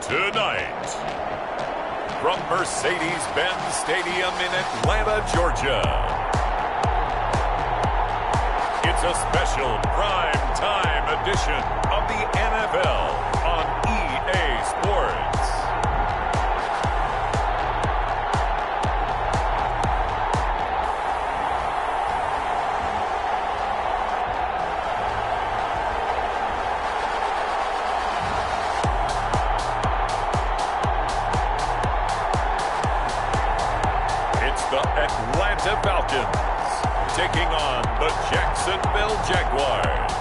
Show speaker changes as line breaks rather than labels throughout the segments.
Tonight, from Mercedes-Benz Stadium in Atlanta, Georgia, it's a special prime time edition of the NFL on EA Sports. The Atlanta Falcons taking on the Jacksonville Jaguars.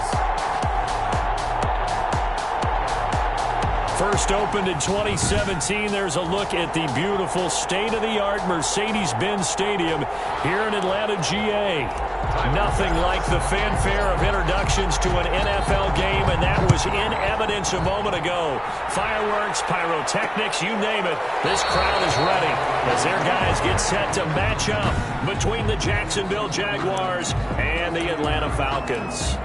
First opened in 2017, there's a look at the beautiful state-of-the-art Mercedes-Benz Stadium here in Atlanta, GA. Nothing like the fanfare of introductions to an NFL game, and that was in evidence a moment ago. Fireworks, pyrotechnics, you name it. This crowd is ready as their guys get set to match up between the Jacksonville Jaguars and the Atlanta Falcons.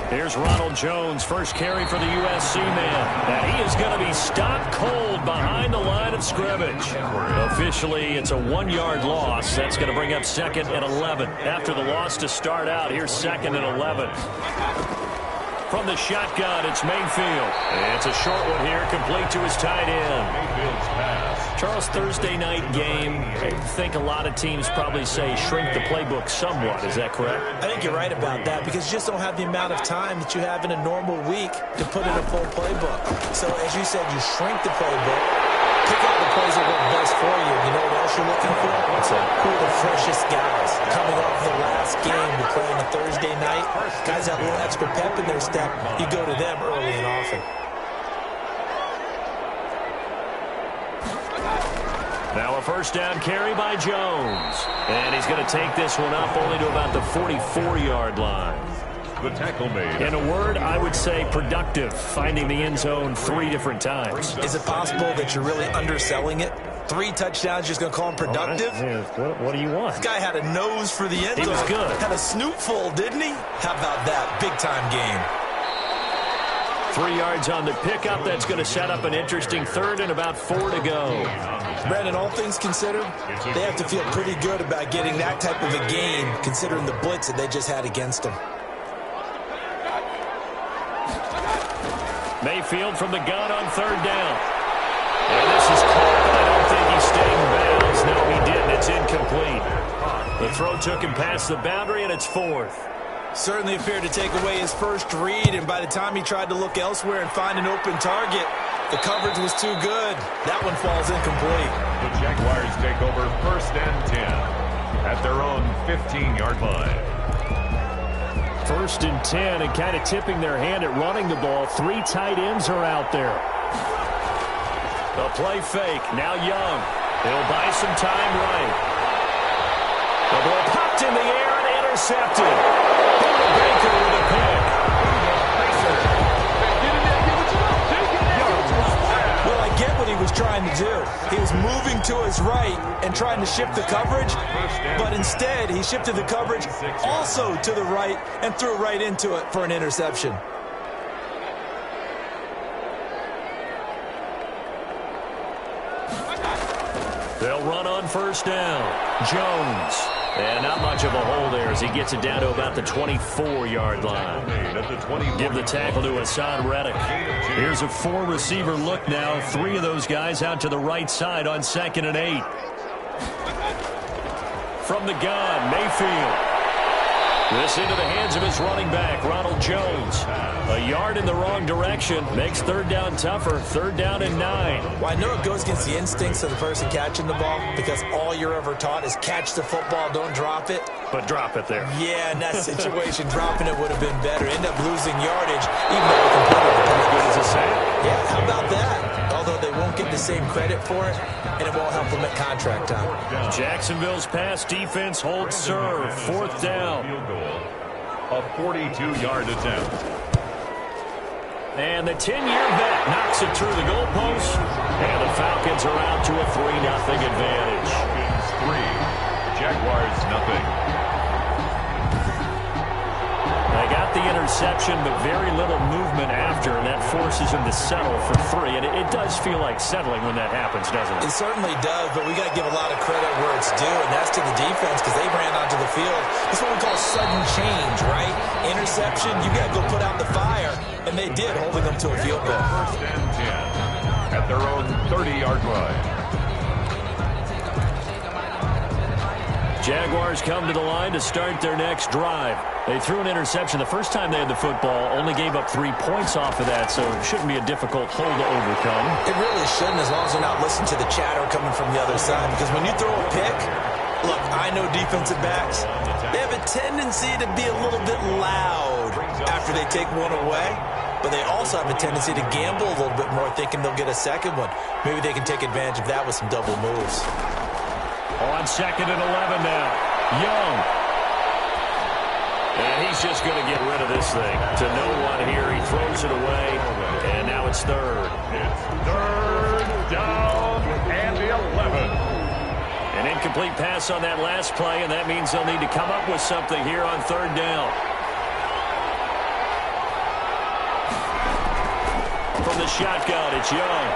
Here's Ronald Jones, first carry for the USC man. And he is going to be stopped cold behind the line of scrimmage. Officially, it's a 1-yard loss. That's going to bring up 2nd and 11. After the loss to start out, here's 2nd and 11. From the shotgun, it's Mayfield. It's a short one here, complete to his tight end. Mayfield's pass. Charles, Thursday night game, I think a lot of teams probably say shrink the playbook somewhat. Is that correct?
I think you're right about that because you just don't have the amount of time that you have in a normal week to put in a full playbook. So, as you said, you shrink the playbook, pick out the plays that work best for you. You know what else you're looking for?
What's that?
Who are the freshest guys coming off the last game to play on a Thursday night? Guys have a little extra pep in their step. You go to them early and often.
Now a first down carry by Jones. And he's going to take this one up only to about the 44-yard line.
The tackle made.
In a word, I would say productive, finding the end zone 3 different times.
Is it possible that you're really underselling it? 3 touchdowns, just going to call him productive?
What do you want?
This guy had a nose for the end zone.
He was good.
Had a snoot full, didn't he? How about that? Big-time game.
3 yards on the pickup. That's going to set up an interesting 3rd and about 4 to go.
Brandon, all things considered, they have to feel pretty good about getting that type of a game, considering the blitz that they just had against them.
Mayfield from the gun on 3rd down. And this is caught, but I don't think he stayed in bounds. No, he didn't. It's incomplete. The throw took him past the boundary, and it's 4th.
Certainly appeared to take away his first read, and by the time he tried to look elsewhere and find an open target, the coverage was too good. That one falls incomplete.
The Jaguars take over 1st and 10 at their own 15-yard line.
1st and 10, and kind of tipping their hand at running the ball. 3 tight ends are out there. The play fake. Now Young. He'll buy some time right. The ball popped in the air and intercepted. Baker with a pick.
Well, I get what he was trying to do. He was moving to his right and trying to shift the coverage, but instead he shifted the coverage also to the right and threw right into it for an interception.
They'll run on 1st down. Jones. And not much of a hole there as he gets it down to about the 24-yard line. Give the tackle to Hassan Reddick. Here's a 4-receiver look now. 3 of those guys out to the right side on 2nd and 8. From the gun, Mayfield. This into the hands of his running back, Ronald Jones. A yard in the wrong direction makes 3rd down tougher. 3rd down and 9.
Well, I know it goes against the instincts of the person catching the ball because all you're ever taught is catch the football, don't drop it.
But drop it there.
Yeah, in that situation, dropping it would have been better. End up losing yardage, even though they completed it.
As good as a sack.
Yeah, how about that? Although they won't get the same credit for it, and it won't help them at contract time.
Jacksonville's pass defense holds serve. 4th down.
A 42-yard attempt.
And the 10-year vet knocks it through the goalpost. And the Falcons are out to a 3-0 advantage.
Falcons 3, Jaguars nothing.
They got the interception, but very little movement after, and that forces them to settle for 3. And it does feel like settling when that happens, doesn't it?
It certainly does, but we got to give a lot of credit where it's due, and that's to the defense because they ran onto the field. That's what we call sudden change, right? Interception, you got to go put out the fire, and they did, holding them to a field goal.
First and 10 at their own 30-yard line.
Jaguars come to the line to start their next drive. They threw an interception the first time they had the football, only gave up 3 points off of that, so it shouldn't be a difficult hole to overcome.
It really shouldn't, as long as they're not listening to the chatter coming from the other side, because when you throw a pick, look, I know defensive backs, they have a tendency to be a little bit loud after they take one away, but they also have a tendency to gamble a little bit more, thinking they'll get a second one. Maybe they can take advantage of that with some double moves.
On 2nd and 11 now. Young. And he's just going to get rid of this thing. To no one here. He throws it away. And now it's 3rd.
It's 3rd down and 11.
An incomplete pass on that last play, and that means they'll need to come up with something here on 3rd down. From the shotgun, it's Young.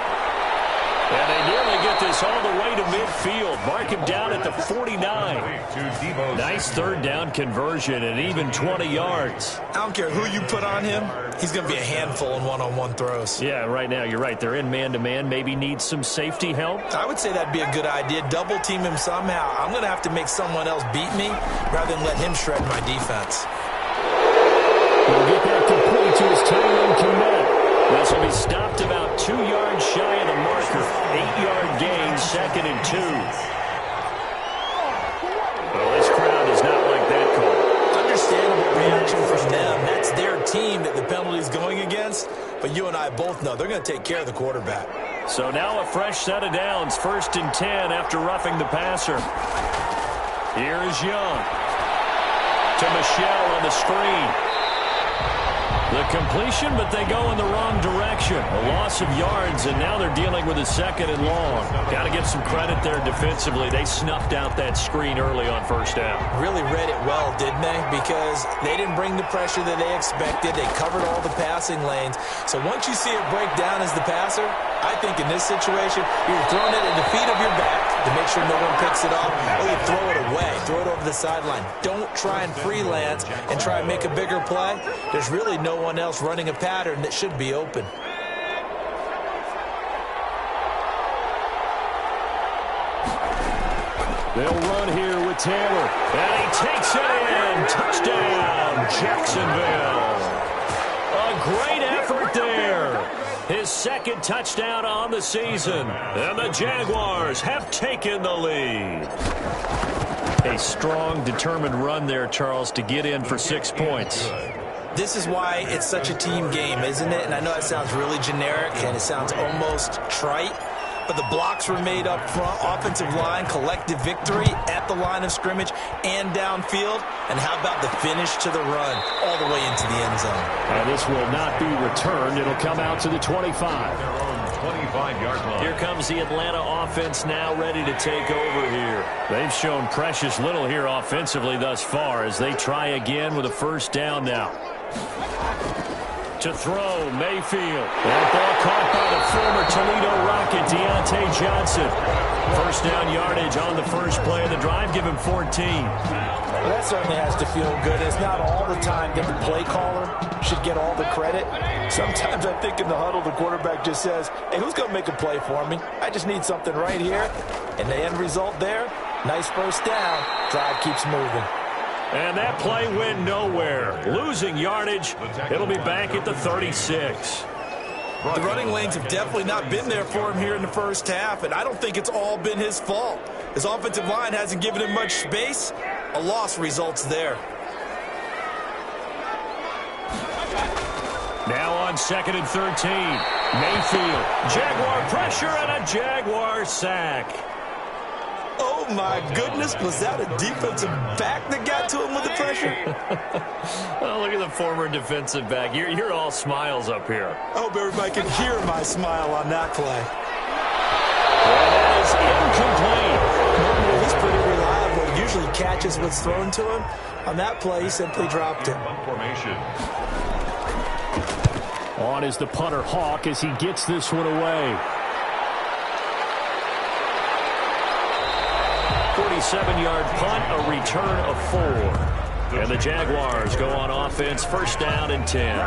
And they nearly get this all the way to midfield. Mark him down at the 49. Nice 3rd down conversion and even 20 yards.
I don't care who you put on him. He's going to be a handful in one-on-one throws.
Yeah, right now you're right. They're in man-to-man. Maybe need some safety help.
I would say that'd be a good idea. Double team him somehow. I'm going to have to make someone else beat me rather than let him shred my defense.
He'll get that complete to his tight end commit. This will be stopped about 2 yards shy of the marker. 8-yard gain, 2nd and 2. Well, this crowd does not like that call.
Understandable reaction from them. That's their team that the penalty is going against. But you and I both know they're going to take care of the quarterback.
So now a fresh set of downs. 1st and 10 after roughing the passer. Here is Young. To Michelle on the screen. The completion, but they go in the wrong direction. A loss of yards, and now they're dealing with a 2nd and long. Got to give some credit there defensively. They snuffed out that screen early on 1st down.
Really read it well, didn't they? Because they didn't bring the pressure that they expected. They covered all the passing lanes. So once you see it break down as the passer, I think in this situation, you're throwing it at the feet of your back to make sure no one picks it up, or you throw it away, throw it over the sideline. Don't try and freelance and try and make a bigger play. There's really no one else running a pattern that should be open.
They'll run here with Taylor, and he takes it in. Touchdown, Jacksonville. A great effort there. His 2nd touchdown on the season, and the Jaguars have taken the lead. A strong, determined run there, Charles, to get in for 6 points.
This is why it's such a team game, isn't it? And I know it sounds really generic and it sounds almost trite, but the blocks were made up front, offensive line, collective victory at the line of scrimmage and downfield. And how about the finish to the run all the way into the end zone?
And this will not be returned. It'll come out to the 25.
25-yard line.
Here comes the Atlanta offense now ready to take over here. They've shown precious little here offensively thus far as they try again with a 1st down now. To throw, Mayfield. That ball caught by the former Toledo Rocket, Deontay Johnson. 1st down yardage on the first play of the drive. Give him 14.
Well, that certainly has to feel good. It's not all the time that the play caller should get all the credit. Sometimes I think in the huddle, the quarterback just says, hey, who's going to make a play for me? I just need something right here. And the end result there, nice 1st down. Drive keeps moving.
And that play went nowhere. Losing yardage. It'll be back at the 36.
The running lanes have definitely not been there for him here in the 1st half, and I don't think it's all been his fault. His offensive line hasn't given him much space. A loss results there.
Now on 2nd and 13. Mayfield. Jaguar pressure and a Jaguar sack.
Oh, my goodness. Was that a defensive back that got to him with the pressure?
Oh, look at the former defensive back. You're all smiles up here.
I hope everybody can hear my smile on that play.
Incomplete.
He's pretty reliable. Usually catches what's thrown to him. On that play, he simply dropped it.
On is the punter Hawk as he gets this one away. 47-yard punt, a return of 4. And the Jaguars go on offense, first down and 10.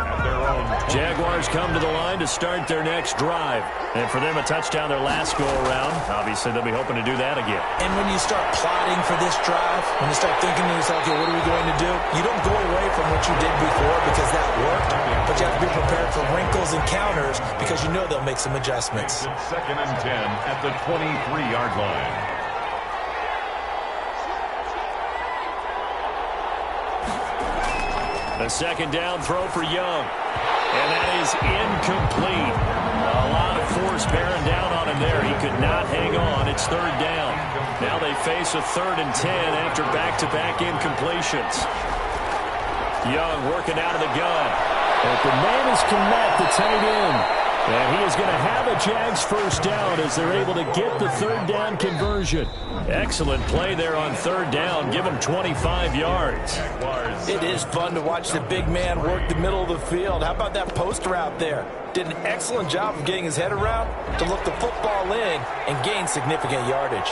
Jaguars come to the line to start their next drive. And for them, a touchdown their last go-around. Obviously, they'll be hoping to do that again.
And when you start plotting for this drive, when you start thinking to yourself, okay, what are we going to do? You don't go away from what you did before because that worked. But you have to be prepared for wrinkles and counters because you know they'll make some adjustments.
Second and 10 at the 23-yard line.
A second down throw for Young. And that is incomplete. A lot of force bearing down on him there. He could not hang on. It's third down. Now they face a 3rd and 10 after back-to-back incompletions. Young working out of the gun. But the man is Kmet, the tight end. And he is going to have a Jags first down as they're able to get the third down conversion. Excellent play there on third down. Give him 25 yards.
It is fun to watch the big man work the middle of the field. How about that post route there? Did an excellent job of getting his head around to look the football in and gain significant yardage.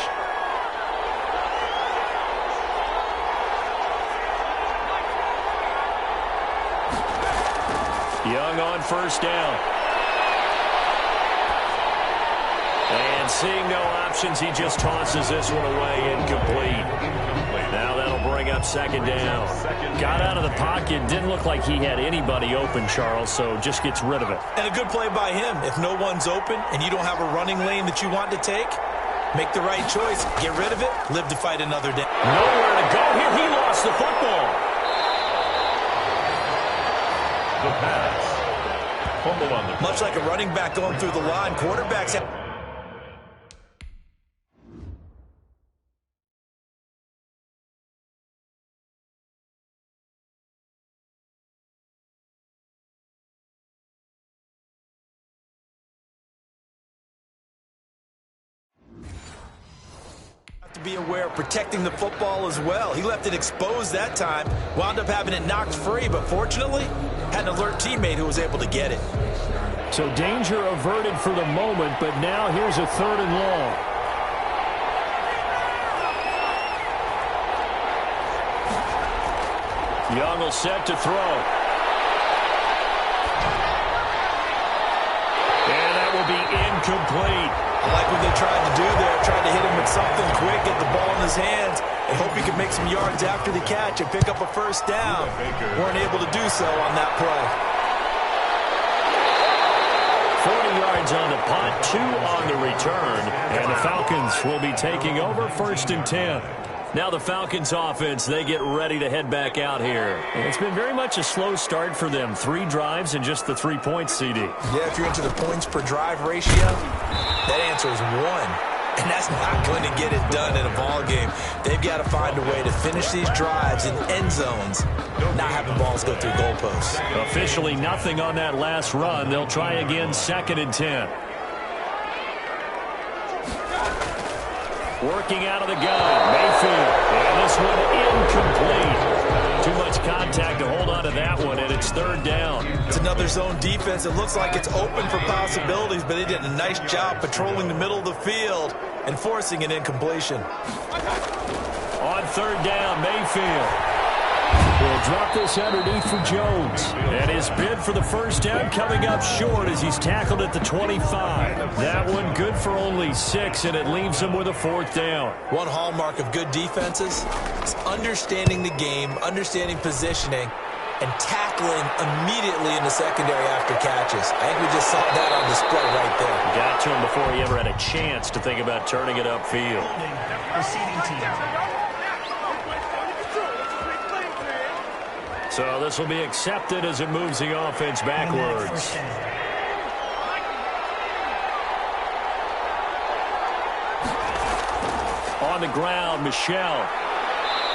Young on first down. And seeing no options, he just tosses this one away, incomplete. Now that'll bring up second down. Got out of the pocket, didn't look like he had anybody open, Charles, so just gets rid of it.
And a good play by him. If no one's open and you don't have a running lane that you want to take, make the right choice, get rid of it, live to fight another day.
Nowhere to go here. He lost the football.
The pass. Fumble on the
Much like a running back going through the line, quarterbacks have to be aware of protecting the football as well. He left it exposed that time, wound up having it knocked free, but fortunately had an alert teammate who was able to get it.
So danger averted for the moment, but now here's a 3rd and long. Young will set to throw. And that will be incomplete.
I like what they tried to do there, tried to hit him with something quick, get the ball in his hands, and hope he could make some yards after the catch and pick up a first down. Weren't able to do so on that play.
40 yards on the punt, 2 on the return, and the Falcons will be taking over 1st and 10. Now the Falcons offense, they get ready to head back out here. It's been very much a slow start for them. 3 drives and just the 3 points, CD.
Yeah, if you're into the points per drive ratio, that answer is 1. And that's not going to get it done in a ball game. They've got to find a way to finish these drives in end zones, not having balls go through goalposts.
Officially nothing on that last run. They'll try again 2nd and 10. Working out of the gun, Mayfield. And this one incomplete. Too much contact to hold on to that one, and it's 3rd down.
It's another zone defense. It looks like it's open for possibilities, but they did a nice job patrolling the middle of the field and forcing an incompletion.
On 3rd down, Mayfield. Will drop this underneath for Jones. And his bid for the first down coming up short as he's tackled at the 25. That one good for only 6, and it leaves him with a 4th down.
One hallmark of good defenses is understanding the game, understanding positioning, and tackling immediately in the secondary after catches. I think we just saw that on display right there.
Got to him before he ever had a chance to think about turning it upfield.
Receiving team.
So this will be accepted as it moves the offense backwards. On the ground, Michel.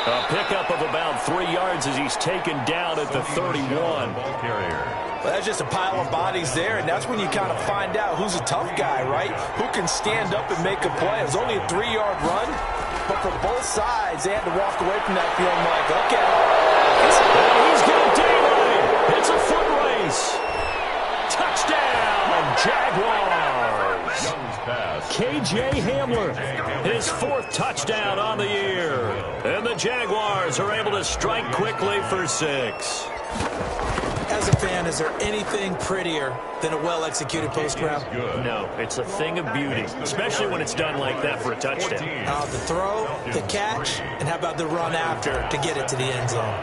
A pickup of about 3 yards as he's taken down at the 31.
Ball carrier.
Well, that's just a pile of bodies there, and that's when you kind of find out who's a tough guy, right? Who can stand up and make a play. It was only a 3-yard run, but for both sides, they had to walk away from that feeling like, okay.
He's got daylight. It's a foot race. Touchdown, Jaguars. KJ Hamler, his 4th touchdown on the year. And the Jaguars are able to strike quickly for 6.
As a fan, is there anything prettier than a well-executed post route?
No, it's a thing of beauty, especially when it's done like that for a touchdown.
The throw, the catch, and how about the run after to get it to the end zone?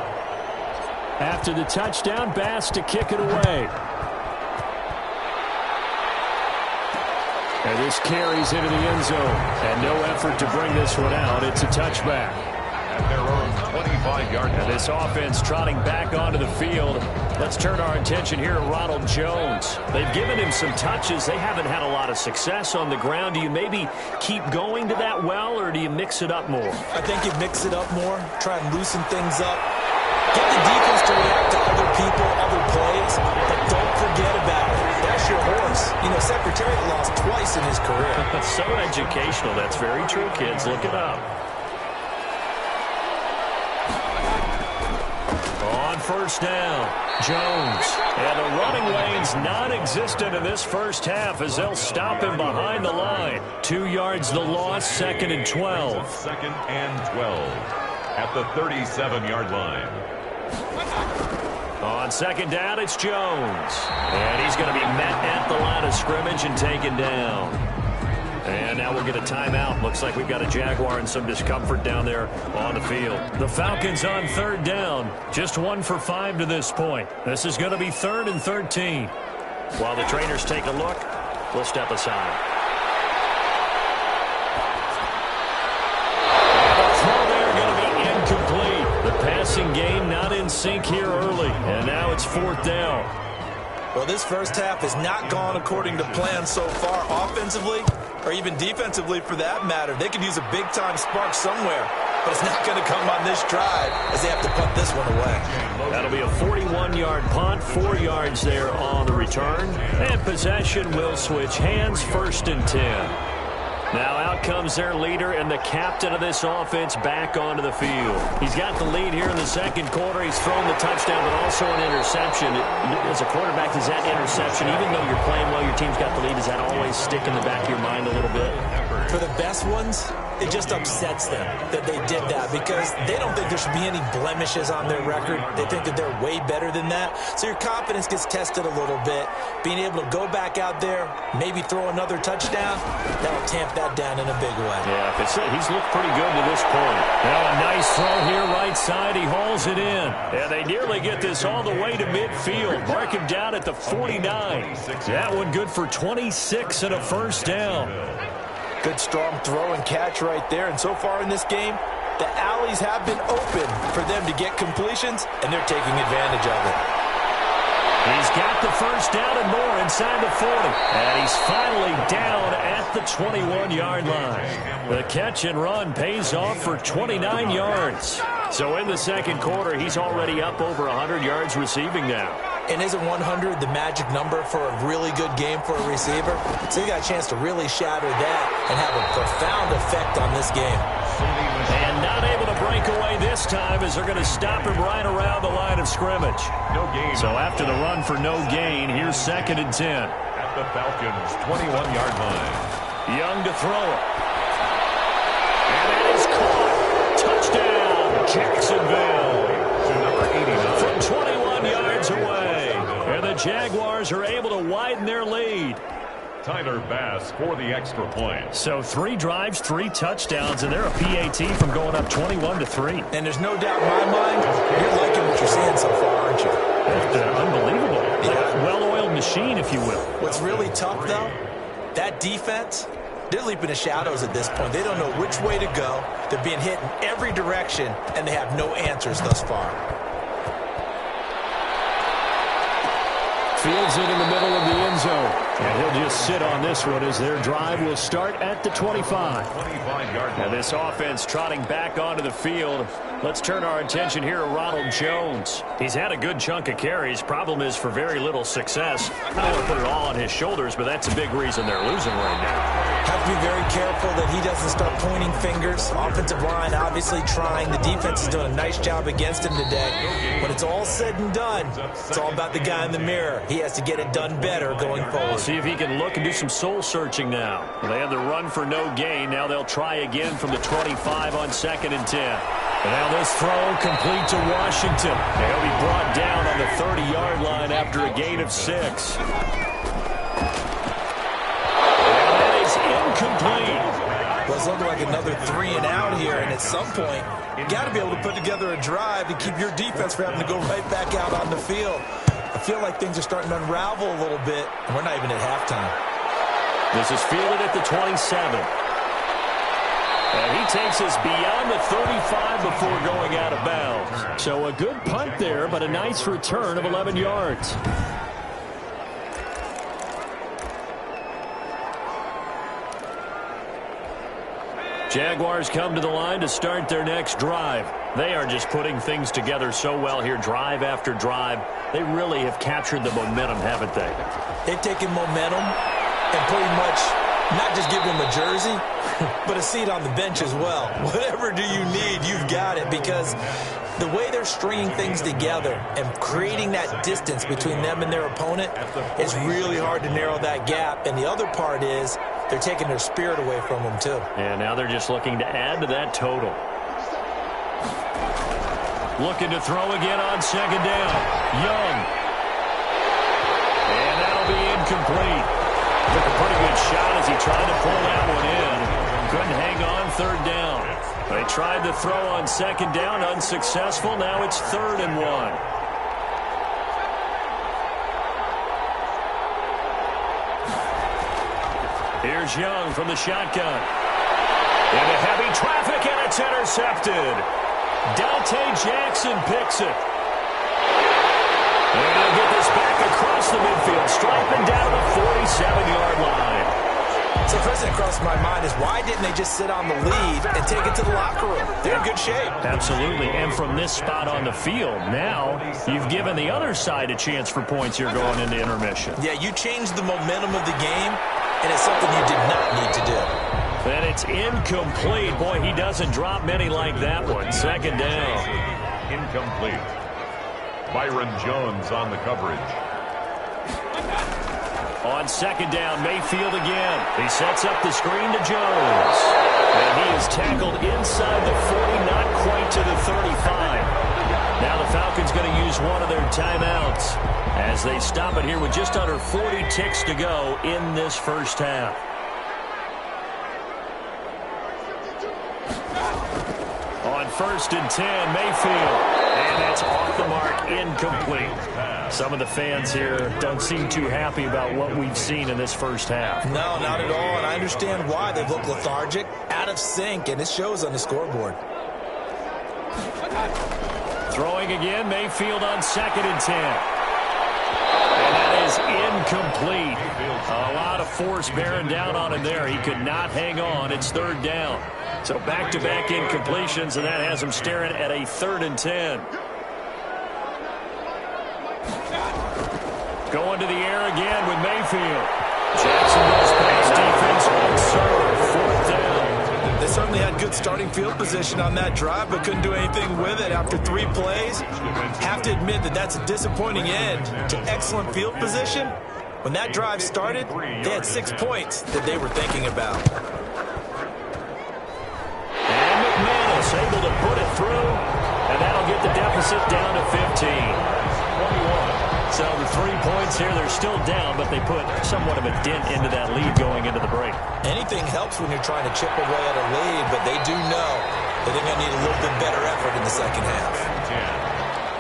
After the touchdown, Bass to kick it away. And this carries into the end zone. And no effort to bring this one out. It's a touchback.
At their own 25-yard line.
And this offense trotting back onto the field. Let's turn our attention here to Ronald Jones. They've given him some touches. They haven't had a lot of success on the ground. Do you maybe keep going to that well, or do you mix it up more?
I think you mix it up more, try and loosen things up. Get the defense to react to other people, other plays, but don't forget about it. That's your horse. You know, Secretariat lost twice in his career.
So educational. That's very true, kids. Look it up. On first down, Jones. And the running lane's non-existent in this first half as they'll stop him behind the line. 2 yards the loss, 2nd and 12.
2nd and 12 at the 37-yard line.
On 2nd down, it's Jones. And he's going to be met at the line of scrimmage and taken down. And now we'll get a timeout. Looks like we've got a Jaguar in some discomfort down there on the field. The Falcons on 3rd down. Just 1 for 5 to this point. This is going to be 3rd and 13. While the trainers take a look, we'll step aside. The throw there going to be incomplete. The passing game not in sync here early. And now it's 4th down.
Well, this first half has not gone according to plan so far offensively, or even defensively for that matter. They could use a big-time spark somewhere, but it's not going to come on this drive as they have to punt this one away.
That'll be a 41-yard punt, 4 yards there on the return. And possession will switch hands, 1st and 10. Now out comes their leader and the captain of this offense back onto the field. He's got the lead here in the 2nd quarter. He's thrown the touchdown, but also an interception. As a quarterback, is that interception, even though you're playing well, your team's got the lead, does that always stick in the back of your mind a little bit?
For the best ones, it just upsets them that they did that because they don't think there should be any blemishes on their record. They think that they're way better than that. So your confidence gets tested a little bit. Being able to go back out there, maybe throw another touchdown, that'll tamp that down in a big way.
Yeah, he's looked pretty good to this point. Now a nice throw here right side. He hauls it in. And they nearly get this all the way to midfield. Mark him down at the 49. That one good for 26 and a 1st down.
Good strong throw and catch right there. And so far in this game, the alleys have been open for them to get completions, and they're taking advantage of it.
He's got the 1st down and more inside the 40. And he's finally down at the 21-yard line. The catch and run pays off for 29 yards. So in the 2nd quarter, he's already up over 100 yards receiving now.
And isn't 100 the magic number for a really good game for a receiver? So you got a chance to really shatter that and have a profound effect on this game.
And not able to break away this time as they're going to stop him right around the line of scrimmage.
No gain.
So after the run for no gain, here's 2nd and 10.
At the Falcons' 21-yard line.
Young to throw it. And it is caught. Touchdown, Jacksonville.
To number 89.
From 21 yards away. And the Jaguars are able to widen their lead.
Tyler Bass for the extra point.
So 3 drives, 3 touchdowns, and they're a PAT from going up 21-3.
And there's no doubt in my mind, you're liking what you're seeing so far, aren't you?
Unbelievable.
Yeah.
Like a well-oiled machine, if you will.
What's really tough, though, that defense, they're leaping the shadows at this point. They don't know which way to go. They're being hit in every direction, and they have no answers thus far.
fields it in the middle of the end zone. And he'll just sit on this one as their drive will start at the 25. And this offense trotting back onto the field. Let's turn our attention here to Ronald Jones. He's had a good chunk of carries. Problem is for very little success. I don't want to put it all on his shoulders, but that's a big reason they're losing right now.
Have to be very careful that he doesn't start pointing fingers. Offensive line obviously trying. The defense is doing a nice job against him today. When it's all said and done, it's all about the guy in the mirror. He has to get it done better going forward.
See if he can look and do some soul searching now. Well, they had the run for no gain. Now they'll try again from the 25 on 2nd and 10. And now this throw complete to Washington. And he'll be brought down on the 30-yard line after a gain of 6. And that is incomplete.
Well, it's looking like another 3 and out here, and at some point, you got to be able to put together a drive to keep your defense from having to go right back out on the field. I feel like things are starting to unravel a little bit, and we're not even at halftime.
This is fielded at the 27. And he takes us beyond the 35 before going out of bounds. So a good punt there, but a nice return of 11 yards. Jaguars come to the line to start their next drive. They are just putting things together so well here, drive after drive. They really have captured the momentum, haven't they?
They've taken momentum and pretty much not just give them a jersey, but a seat on the bench as well. Whatever do you need, you've got it, because the way they're stringing things together and creating that distance between them and their opponent, it's really hard to narrow that gap. And the other part is they're taking their spirit away from them, too.
And now they're just looking to add to that total. Looking to throw again on 2nd down. Young. And that'll be incomplete. Took a pretty good shot as he tried to pull that one in. Couldn't hang on 3rd down. They tried to throw on 2nd down, unsuccessful. Now it's 3rd and 1. Here's Young from the shotgun. Into heavy traffic, and it's intercepted. Dante Jackson picks it. And he'll get this back across the midfield, striping down the 47-yard line.
So the first thing that crossed my mind is, why didn't they just sit on the lead and take it to the locker room? They're in good shape.
Absolutely, and from this spot on the field, now you've given the other side a chance for points here going into intermission.
Yeah, you changed the momentum of the game, and it's something you did not need to do.
And it's incomplete. Boy, he doesn't drop many like that one. 2nd down.
Incomplete. Byron Jones on the coverage.
On 2nd down, Mayfield again. He sets up the screen to Jones. And he is tackled inside the 40, not quite to the 35. Now the Falcons going to use one of their timeouts as they stop it here with just under 40 ticks to go in this first half. On 1st and 10, Mayfield. And that's off the mark, incomplete. Some of the fans here don't seem too happy about what we've seen in this first half.
No, not at all, and I understand why. They've looked lethargic, out of sync, and it shows on the scoreboard.
Throwing again, Mayfield on 2nd and 10. And that is incomplete. A lot of force bearing down on him there. He could not hang on. It's 3rd down. So back-to-back incompletions, and that has him staring at a 3rd and 10. Going to the air again with Mayfield. Jackson goes past defense on serve. 4th down.
They certainly had good starting field position on that drive, but couldn't do anything with it after 3 plays. Have to admit that that's a disappointing end to excellent field position. When that drive started, they had 6 points that they were thinking about.
Able to put it through, and that'll get the deficit down to 15. 21. So the 3 points here, they're still down, but they put somewhat of a dent into that lead going into the break.
Anything helps when you're trying to chip away at a lead, but they do know that they're going to need a little bit better effort in the second half.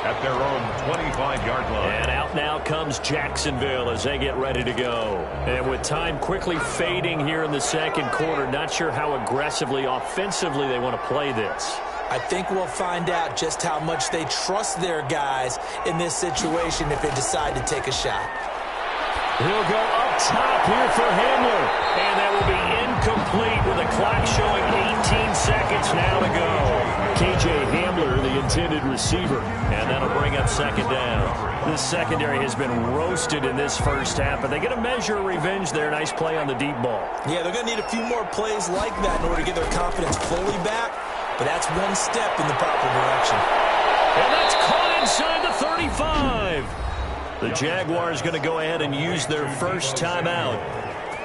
At their own 25-yard line.
And out now comes Jacksonville as they get ready to go. And with time quickly fading here in the second quarter, not sure how aggressively, offensively they want to play this.
I think we'll find out just how much they trust their guys in this situation if they decide to take a shot.
He'll go up top here for Hamler. And that will be incomplete with the clock showing 18 seconds now to go. K.J. Hamler, the intended receiver. And that'll bring up second down. This secondary has been roasted in this first half, but they get a measure of revenge there. Nice play on the deep ball. Yeah, they're going to need a few more plays like that in order to get their confidence fully back. But that's one step in the proper direction. And that's caught inside the 35. The Jaguars going to go ahead and use their first timeout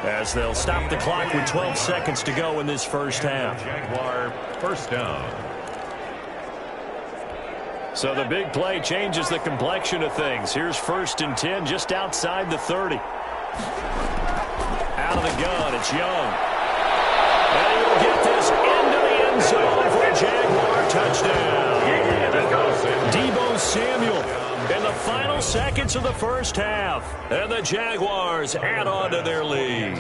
as they'll stop the clock with 12 seconds to go in this first half.
Jaguar first down.
So the big play changes the complexion of things. Here's 1st and 10 just outside the 30. Out of the gun, it's Young. And he will get this into the end zone for a Jaguar touchdown. Deebo Samuel in the final seconds of the first half. And the Jaguars add on to their lead.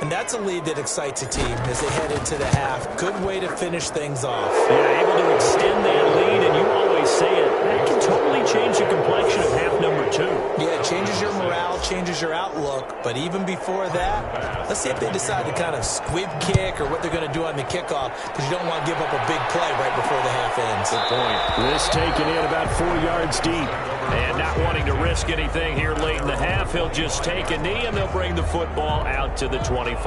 And that's a lead that excites a team as they head into the half. Good way to finish things off.
Yeah, able to extend that lead, and you always say it, that can totally change the complexion of half number 2.
Yeah, it changes your morale, changes your outlook. But even before that, let's see if they decide to kind of squib kick or what they're going to do on the kickoff, because you don't want to give up a big play right before the half ends.
Good point. This taken in about 4 yards deep. And not wanting to risk anything here late in the half, he'll just take a knee, and they'll bring the football out to the 25.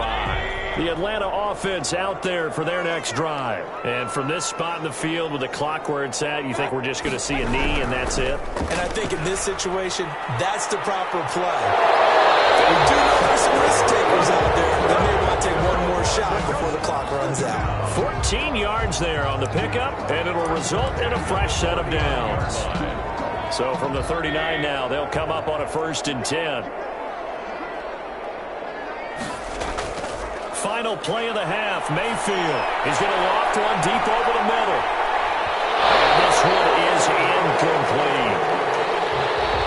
The Atlanta offense out there for their next drive. And from this spot in the field with the clock where it's at, you think we're just going to see a knee and that's it?
And I think in this situation, that's the proper play. We do know there's some risk takers out there that may want to take one more shot before the clock runs out.
14 yards there on the pickup, and it'll result in a fresh set of downs. So from the 39 now, they'll come up on a 1st and 10. Final play of the half, Mayfield. He's going to loft one deep over the middle. And this one is incomplete.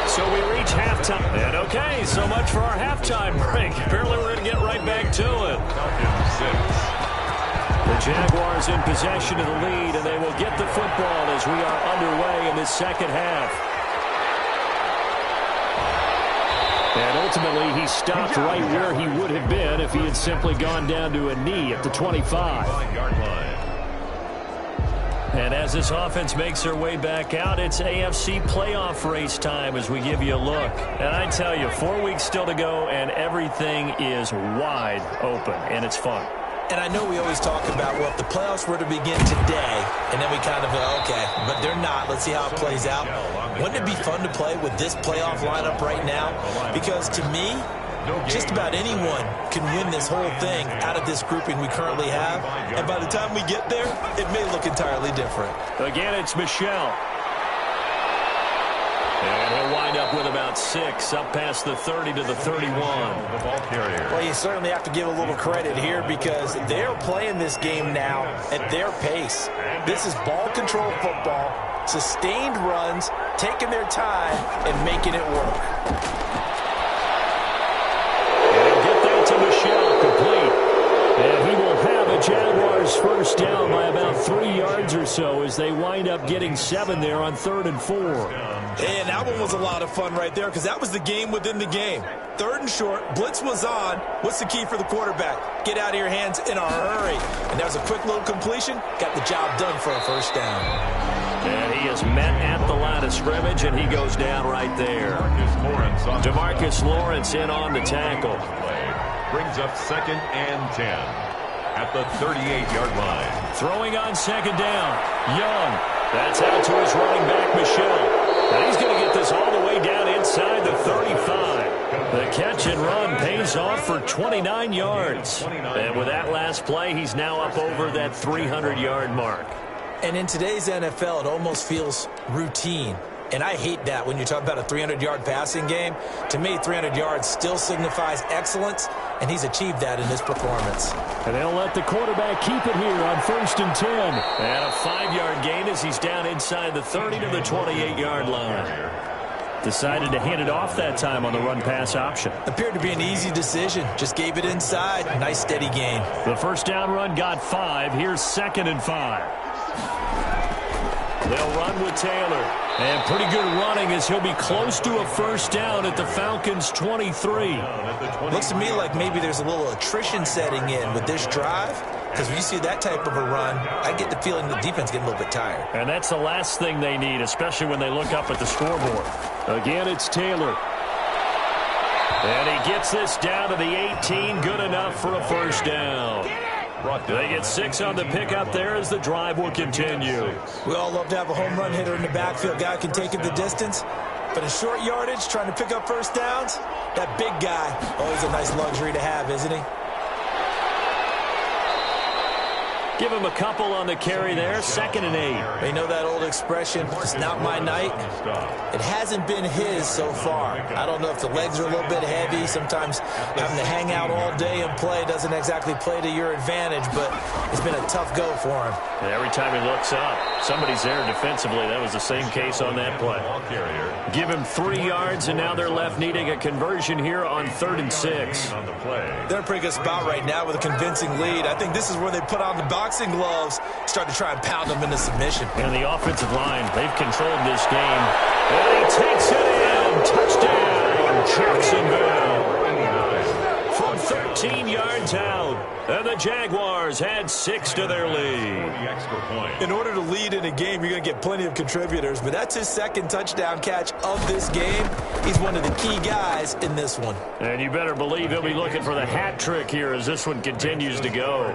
So we reach halftime. And okay, so much for our halftime break. Apparently we're going to get right back to it. The Jaguars in possession of the lead, and they will get the football as we are underway in this second half. And ultimately, he stopped right where he would have been if he had simply gone down to a knee at the 25. And as this offense makes their way back out, it's AFC playoff race time as we give you a look. And I tell you, 4 weeks still to go, and everything is wide open, and it's fun.
And I know we always talk about, well, if the playoffs were to begin today, and then we kind of go, okay, but they're not. Let's see how it plays out. Wouldn't it be fun to play with this playoff lineup right now? Because to me, just about anyone can win this whole thing out of this grouping we currently have. And by the time we get there, it may look entirely different.
Again, it's Michelle. And he'll wind up with about 6, up past the 30 to the 31.
Well, you certainly have to give a little credit here because they're playing this game now at their pace. This is ball control football, sustained runs, taking their time, and making it work.
And he'll get that to Michelle, complete. And he will have a Jaguars first down by about 3 yards or so as they wind up getting 7 there on 3rd and 4.
And that one was a lot of fun right there because that was the game within the game. 3rd and short, blitz was on. What's the key for the quarterback? Get out of your hands in a hurry. And that was a quick little completion. Got the job done for a first down.
And he is met at the line of scrimmage, and he goes down right there. DeMarcus Lawrence in on the tackle.
Brings up 2nd and 10 at the 38-yard line.
Throwing on 2nd down. Young. That's out to his running back, Michelle. And he's going to get this all the way down inside the 35. The catch and run pays off for 29 yards. And with that last play, he's now up over that 300-yard mark.
And in today's NFL, it almost feels routine. And I hate that when you talk about a 300-yard passing game. To me, 300 yards still signifies excellence, and he's achieved that in his performance.
And they'll let the quarterback keep it here on 1st and 10. And a 5-yard gain as he's down inside the 30 to the 28-yard line. Decided to hand it off that time on the run-pass option.
Appeared to be an easy decision. Just gave it inside. Nice, steady gain.
The first down run got 5. Here's 2nd and 5. They'll run with Taylor. And pretty good running as he'll be close to a first down at the Falcons' 23.
Looks to me like maybe there's a little attrition setting in with this drive. Because when you see that type of a run, I get the feeling the defense getting a little bit tired.
And that's the last thing they need, especially when they look up at the scoreboard. Again, it's Taylor. And he gets this down to the 18. Good enough for a first down. They get 6 on the pickup there as the drive will continue.
We all love to have a home run hitter in the backfield. Guy can take it the distance. But in short yardage, trying to pick up first downs, that big guy, always a nice luxury to have, isn't he?
Give him a couple on the carry there. 2nd and 8.
They know that old expression, it's not my night. It hasn't been his so far. I don't know if the legs are a little bit heavy. Sometimes having to hang out all day and play doesn't exactly play to your advantage, but it's been a tough go for him.
And every time he looks up, somebody's there defensively. That was the same case on that play. Give him 3 yards, and now they're left needing a conversion here on 3rd and 6.
They're in a pretty good spot right now with a convincing lead. I think this is where they put on the boxing gloves, start to try and pound them into submission.
And the offensive line, they've controlled this game. And he takes it in. Touchdown, Jacksonville. From 13 yards out. And the Jaguars had 6 to their lead.
In order to lead in a game, you're going to get plenty of contributors, but that's his 2nd touchdown catch of this game. He's one of the key guys in this one.
And you better believe he'll be looking for the hat trick here as this one continues to go.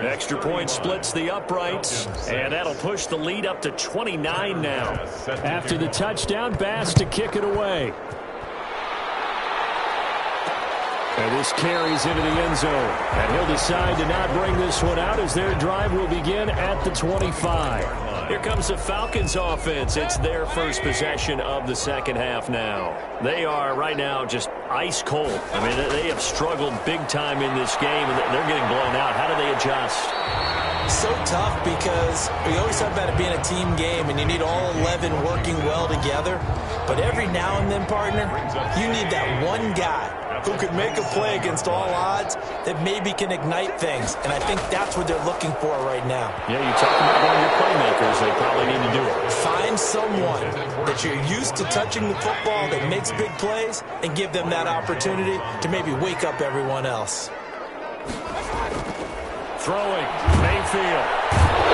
Extra point splits the uprights, and that'll push the lead up to 29 now. After the touchdown, Bass to kick it away. And this carries into the end zone. And he'll decide to not bring this one out as their drive will begin at the 25. Here comes the Falcons offense. It's their first possession of the second half now. They are right now just ice cold. I mean, they have struggled big time in this game, and they're getting blown out. How do they adjust?
So tough because we always talk about it being a team game, and you need all 11 working well together. But every now and then, partner, you need that one guy who could make a play against all odds that maybe can ignite things. And I think that's what they're looking for right now.
Yeah, you talk about one of your playmakers. They probably need to do it.
Find someone that you're used to touching the football that makes big plays and give them that opportunity to maybe wake up everyone else.
Throwing, Mayfield.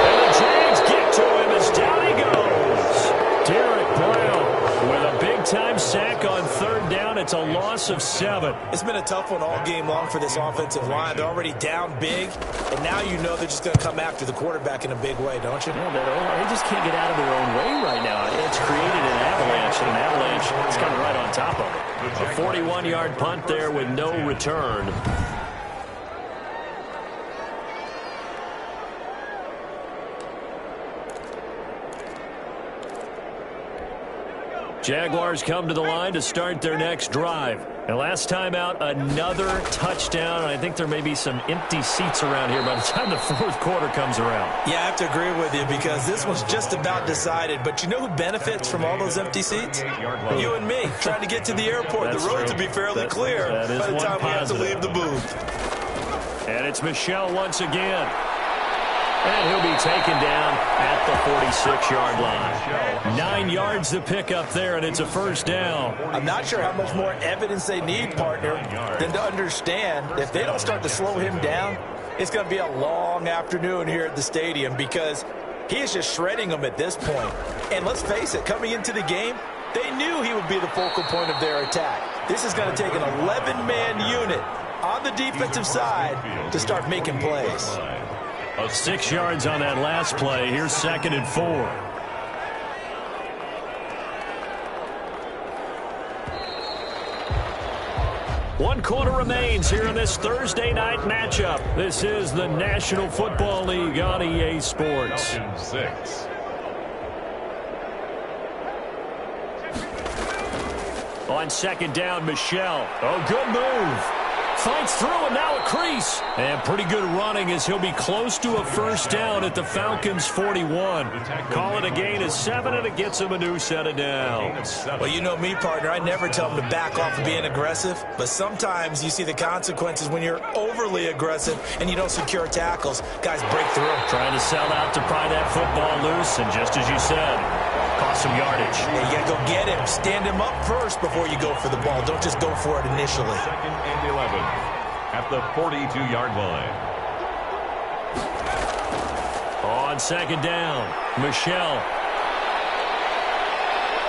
And the Jags get to him as down he goes. Derek Brown with a big-time sack on 3rd down. It's a loss of 7.
It's been a tough one all game long for this offensive line. They're already down big, and now you know they're just going to come after the quarterback in a big way, don't you?
Yeah, they just can't get out of their own way right now. It's created an avalanche, and an avalanche is coming right on top of it. A 41-yard punt there with no return. Jaguars come to the line to start their next drive. And last time out, another touchdown. And I think there may be some empty seats around here by the time the 4th quarter comes around.
Yeah, I have to agree with you because this one's just about decided. But you know who benefits from all those empty seats? You and me, trying to get to the airport. The roads will be fairly clear by the time we have to leave the booth.
And it's Michel once again. And he'll be taken down at the 46-yard line. 9 yards to pick up there, and it's a first down.
I'm not sure how much more evidence they need, partner, than to understand if they don't start to slow him down, it's going to be a long afternoon here at the stadium because he is just shredding them at this point. And let's face it, coming into the game, they knew he would be the focal point of their attack. This is going to take an 11-man unit on the defensive side to start making plays.
6 yards on that last play. Here's 2nd and 4. One quarter remains here in this Thursday night matchup. This is the National Football League on EA Sports. 6. On 2nd down, Michel. Oh, good move. fights through, and now a crease. And pretty good running as he'll be close to a first down at the Falcons' 41. Call it a gain of 7, and it gets him a new set of downs.
Well, you know me, partner. I never tell him to back off of being aggressive, but sometimes you see the consequences when you're overly aggressive and you don't secure tackles. Guys break through.
Trying to sell out to pry that football loose, and just as you said, cost some yardage.
Yeah, you got to go get him. Stand him up first before you go for the ball. Don't just go for it initially.
2nd and 11 at the 42-yard line.
On 2nd down, Michelle.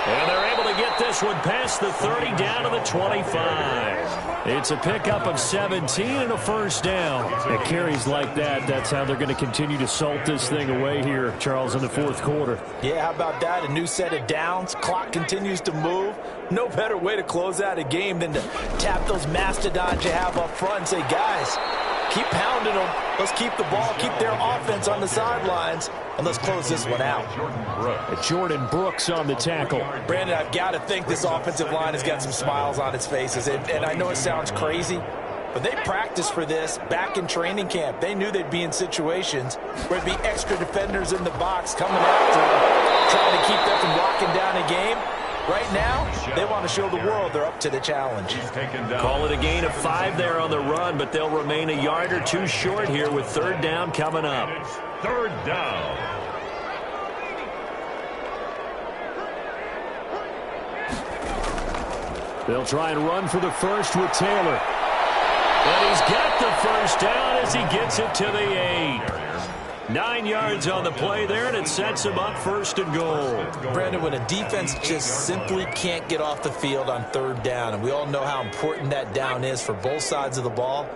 And they're able to get this one past the 30 down to the 25. It's a pickup of 17 and a first down. At carries like that, that's how they're going to continue to salt this thing away here, Charles, in the fourth quarter.
Yeah, how about that? A new set of downs. Clock continues to move. No better way to close out a game than to tap those mastodons you have up front and say, guys, keep pounding them. Let's keep the ball, keep their offense on the sidelines, and let's close this one out.
Jordan Brooks on the tackle.
Brandon, I've got to think this offensive line has got some smiles on its faces. And I know it sounds crazy, but they practiced for this back in training camp. They knew they'd be in situations where there'd be extra defenders in the box coming after them, trying to keep them from locking down a game. Right now, they want to show the world they're up to the challenge.
Call it a gain of 5 there on the run, but they'll remain a yard or two short here with 3rd down coming up.
3rd down.
They'll try and run for the first with Taylor. And he's got the first down as he gets it to the 8. 9 yards on the play there, and it sets him up 1st and goal.
Brandon, when a defense just simply can't get off the field on 3rd down, and we all know how important that down is for both sides of the ball,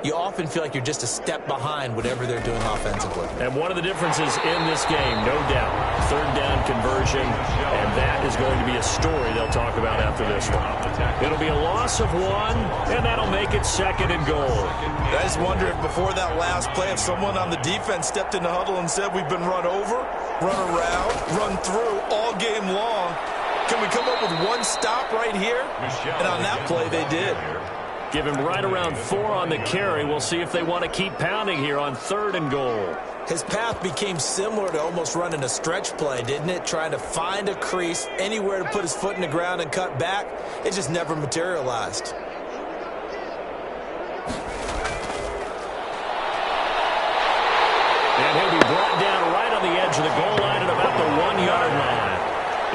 you often feel like you're just a step behind whatever they're doing offensively.
And one of the differences in this game, no doubt, 3rd down conversion, and that is going to be a story they'll talk about after this one. It'll be a loss of 1, and that'll make it 2nd and goal.
I just wonder if before that last play, if someone on the defense stepped in the huddle and said, we've been run over, run around, run through all game long. Can we come up with one stop right here? And on that play, they did.
Give him right around 4 on the carry. We'll see if they want to keep pounding here on 3rd and goal.
His path became similar to almost running a stretch play, didn't it? Trying to find a crease, anywhere to put his foot in the ground and cut back. It just never materialized.
And he'll be brought down right on the edge of the goal line at about the 1-yard line.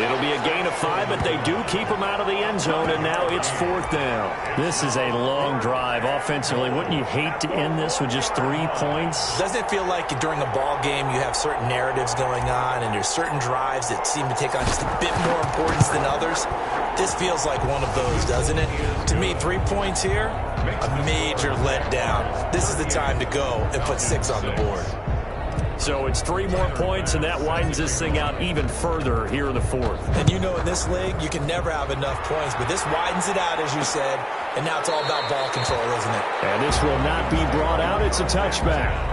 It'll be a gain of 5, but they do keep him out of the end zone, and now it's 4th down. This is a long drive offensively. Wouldn't you hate to end this with just 3 points?
Doesn't it feel like during a ball game you have certain narratives going on, and there's certain drives that seem to take on just a bit more importance than others? This feels like one of those, doesn't it? To me, 3 points here, a major letdown. This is the time to go and put 6 on the board.
So it's 3 more points, and that widens this thing out even further here in the 4th.
And you know in this league, you can never have enough points, but this widens it out, as you said, and now it's all about ball control, isn't it?
And this will not be brought out. It's a touchback.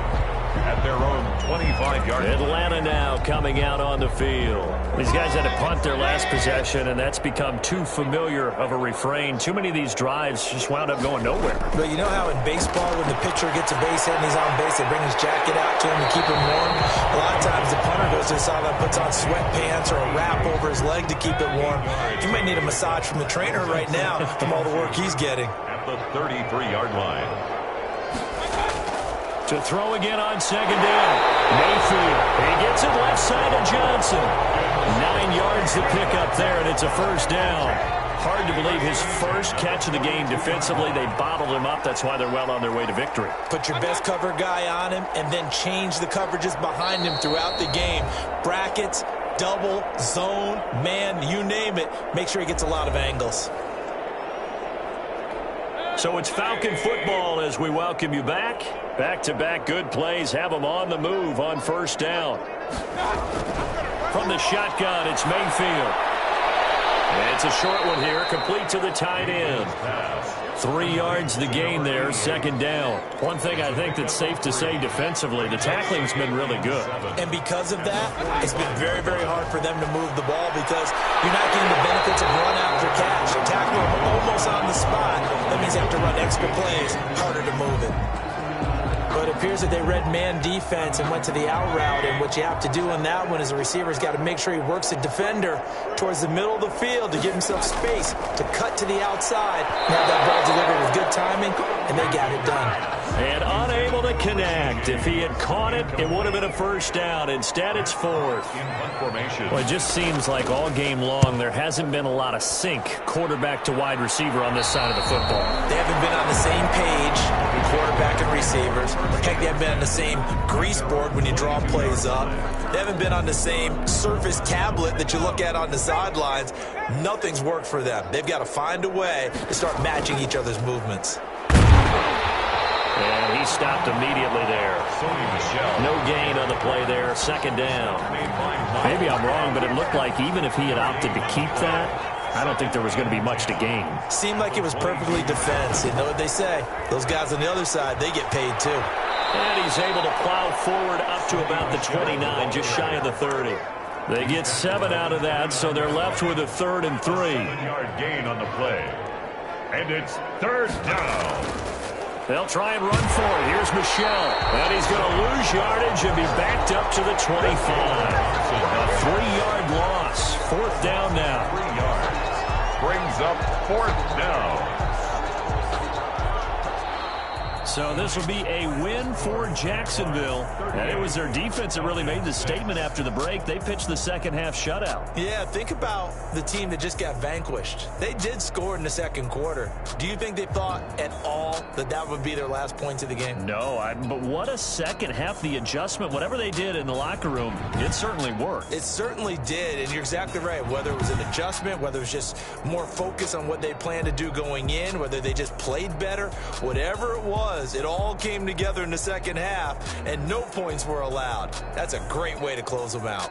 At their own 25-yard line.
Atlanta now coming out on the field. These guys had to punt their last possession, and that's become too familiar of a refrain. Too many of these drives just wound up going nowhere.
But you know how in baseball, when the pitcher gets a base hit and he's on base, they bring his jacket out to him to keep him warm? A lot of times the punter goes to the sideline, puts on sweatpants or a wrap over his leg to keep it warm. You might need a massage from the trainer right now from all the work he's getting.
At the 33-yard line.
To throw again on 2nd down. Mayfield. He gets it left side of Johnson. 9 yards to pick up there, and it's a first down. Hard to believe his first catch of the game defensively. They bottled him up. That's why they're well on their way to victory.
Put your best cover guy on him and then change the coverages behind him throughout the game. Brackets, double, zone, man, you name it. Make sure he gets a lot of angles.
So it's Falcon football as we welcome you back. Back-to-back good plays have them on the move on 1st down. From the shotgun, it's Mayfield. And it's a short one here, complete to the tight end. 3 yards the gain there, second down. One thing I think that's safe to say defensively, the tackling's been really good.
And because of that, it's been very, very hard for them to move the ball because you're not getting the benefits of run after catch. You tackle them almost on the spot. That means you have to run extra plays, harder to move it. But it appears that they read man defense and went to the out route, and what you have to do on that one is the receiver's got to make sure he works the defender towards the middle of the field to give himself space to cut to the outside and have that ball delivered with good timing, and they got it done.
And unable to connect. If he had caught it, it would have been a first down. Instead, it's fourth. Well, it just seems like all game long there hasn't been a lot of sync quarterback to wide receiver on this side of the football.
They haven't been on the same page, quarterback and receivers. Heck, they haven't been on the same grease board when you draw plays up. They haven't been on the same surface tablet that you look at on the sidelines. Nothing's worked for them. They've got to find a way to start matching each other's movements.
And he stopped immediately there. No gain on the play there, second down. Maybe I'm wrong, but it looked like even if he had opted to keep that, I don't think there was going to be much to gain.
Seemed like it was perfectly defense. You know what they say. Those guys on the other side, they get paid too.
And he's able to plow forward up to about the 29, just shy of the 30. They get 7 out of that, so they're left with a 3rd and 3.
7-yard gain on the play. And it's third down.
They'll try and run for it. Here's Michelle. And he's going to lose yardage and be backed up to the 25. A 3-yard loss. 4th down now.
3 yards. Brings up 4th down.
So this will be a win for Jacksonville. And it was their defense that really made the statement after the break. They pitched the second half shutout.
Yeah, think about the team that just got vanquished. They did score in the second quarter. Do you think they thought at all that that would be their last points of the game?
No, but what a second half. The adjustment, whatever they did in the locker room, it certainly worked.
It certainly did, and you're exactly right. Whether it was an adjustment, whether it was just more focus on what they planned to do going in, whether they just played better, whatever it was, it all came together in the second half, and no points were allowed. That's a great way to close them out.